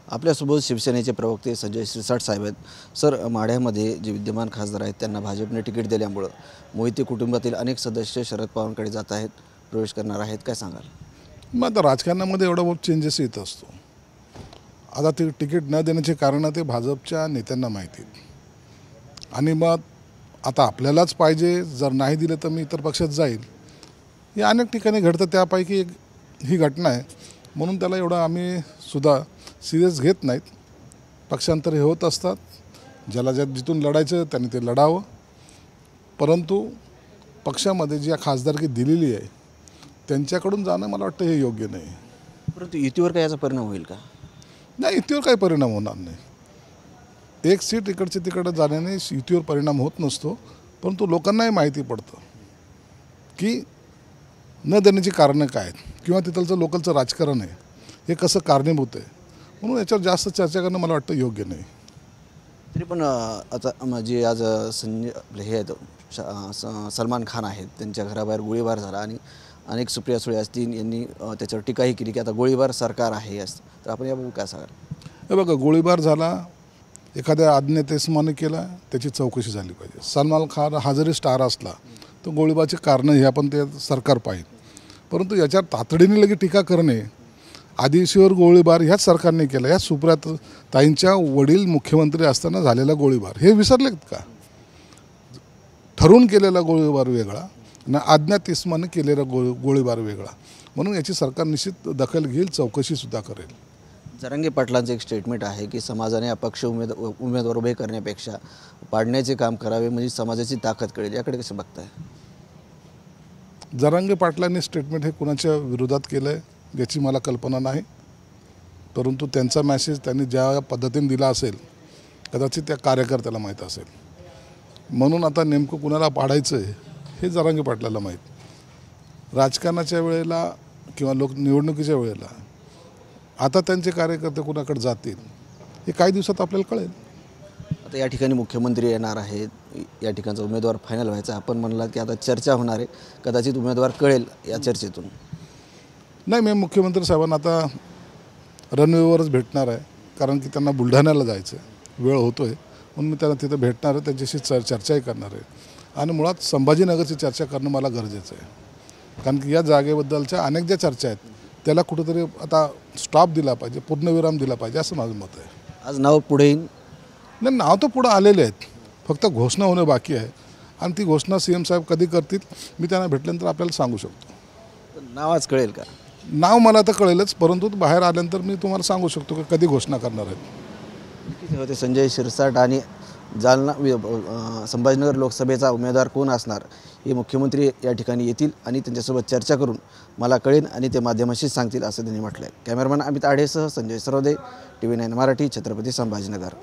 आपल्यासोबत शिवसेनेचे प्रवक्ते संजय शिरसाट साहेब आहेत। सर, माढ्यामध्ये जे विद्यमान खासदार आहेत त्यांना भाजपने तिकीट दिल्यामुळे मोहिते कुटुंबातील अनेक सदस्य शरद पवारांकडे जात आहेत, प्रवेश करणार आहेत, काय सांगाल? मग आता राजकारणामध्ये एवढा बहुत चेंजेस येत असतो। आता ते तिकीट न देण्याचे कारण ते भाजपच्या नेत्यांना माहिती आहेत आणि मग आता आपल्यालाच पाहिजे, जर नाही दिलं तर मी इतर पक्षात जाईल, हे अनेक ठिकाणी घडतं। त्यापैकी एक ही घटना आहे, म्हणून त्याला एवढं आम्ही सुद्धा सिरियस घेत नाहीत। पक्षांतर हे होत असतात, ज्याला जिथून लढायचं त्यांनी ते लढावं, परंतु पक्षामध्ये जी खासदारकी दिलेली आहे त्यांच्याकडून जाणं मला वाटतं हे योग्य नाही। परंतु युतीवर काय याचा परिणाम होईल का? नाही, युतीवर काही परिणाम होणार नाही। एक सीट इकडचे तिकडे जाण्याने युतीवर परिणाम होत नसतो, परंतु लोकांनाही माहिती पडतं की न देण्याची कारणं काय आहेत किंवा तिथलचं लोकलचं राजकारण आहे हे कसं कारणीभूत आहे, म्हणून याच्यावर जास्त चर्चा करणं मला वाटतं योग्य नाही। तरी पण आता म्हणजे आज हे आहेत सलमान खान आहेत, त्यांच्या घराबाहेर गोळीबार झाला आणि अनेक सुप्रिया सुळे असतील यांनी त्याच्यावर टीकाही केली की आता गोळीबार सरकार आहे असं, तर आपण याबाबत काय सांगाल? हे बघा, गोळीबार झाला, एखाद्या अज्ञातेसमाने केला, त्याची चौकशी झाली पाहिजे। सलमान खान हा जरी स्टार असला तर गोळीबारचे कारणं हे आपण ते सरकार पाहिजे, परंतु याच्यावर तातडीने लगे टीका करणे, आदिवासीवर गोळीबार ह्याच सरकारने केला, ह्या सुप्रिया ताईंच्या वडील मुख्यमंत्री असताना झालेला गोळीबार हे विसरलेत का? ठरवून केलेला गोळीबार वेगळा ना अज्ञात इस्माने केलेला गोळीबार वेगळा, म्हणून याची सरकार निश्चित दखल घेईल, चौकशीसुद्धा करेल। जरांगे पाटलांचं एक स्टेटमेंट आहे की समाजाने अपक्ष उमेदवार उभे करण्यापेक्षा पाडण्याचे काम करावे, म्हणजे समाजाची ताकद कळेल, याकडे कसं बघताय? जरांगे पाटलांनी स्टेटमेंट हे कुणाच्या विरोधात केलं आहे याची मला कल्पना नाही, परंतु त्यांचा मॅसेज त्यांनी ज्या पद्धतीने दिला असेल कदाचित त्या कार्यकर्त्याला माहीत असेल, म्हणून आता नेमकं कुणाला पाडायचं आहे हे जरांगे पाटलाला माहीत। राजकारणाच्या वेळेला किंवा निवडणुकीच्या वेळेला आता त्यांचे कार्यकर्ते कुणाकडे जातील हे काही दिवसात आपल्याला कळेल। आता या ठिकाणी मुख्यमंत्री येणार आहेत, या ठिकाणचा उमेदवार फायनल व्हायचा, आपण म्हणलात की आता चर्चा होणार आहे, कदाचित उमेदवार कळेल या चर्चेतून। नाही, मी मुख्यमंत्री साहेबांना आता रनवेवरच भेटणार आहे, कारण की त्यांना बुलढाण्याला जायचं आहे, वेळ होतो आहे, म्हणून मी त्यांना तिथं भेटणार आहे, त्यांच्याशी चर्चाही करणार आहे आणि मुळात संभाजीनगरची चर्चा करणं मला गरजेचं आहे, कारण की या जागेबद्दलच्या अनेक ज्या चर्चा आहेत त्याला कुठेतरी आता स्टॉप दिला पाहिजे, पूर्णविराम दिला पाहिजे असं माझं मत आहे। आज नाव पुढे येईल? नाही, नाव तर पुढं आलेले आहेत, फक्त घोषणा होणं बाकी आहे आणि ती घोषणा CM साहेब कधी करतील मी त्यांना भेटल्यानंतर आपल्याला सांगू शकतो। नाव आज कळेल का? नाव मला तर कळेलच, परंतु बाहेर आल्यानंतर मी तुम्हाला सांगू शकतो की कधी घोषणा करणार आहेत। होते संजय शिरसाट आणि जालना संभाजीनगर लोकसभेचा उमेदवार कोण असणार हे मुख्यमंत्री या ठिकाणी येतील आणि त्यांच्यासोबत चर्चा करून मला कळेल आणि ते माध्यमाशी सांगतील असं त्यांनी म्हटलं आहे। कॅमेरामॅन अमित आढेसह संजय सरवदे, TV9 मराठी, छत्रपती संभाजीनगर।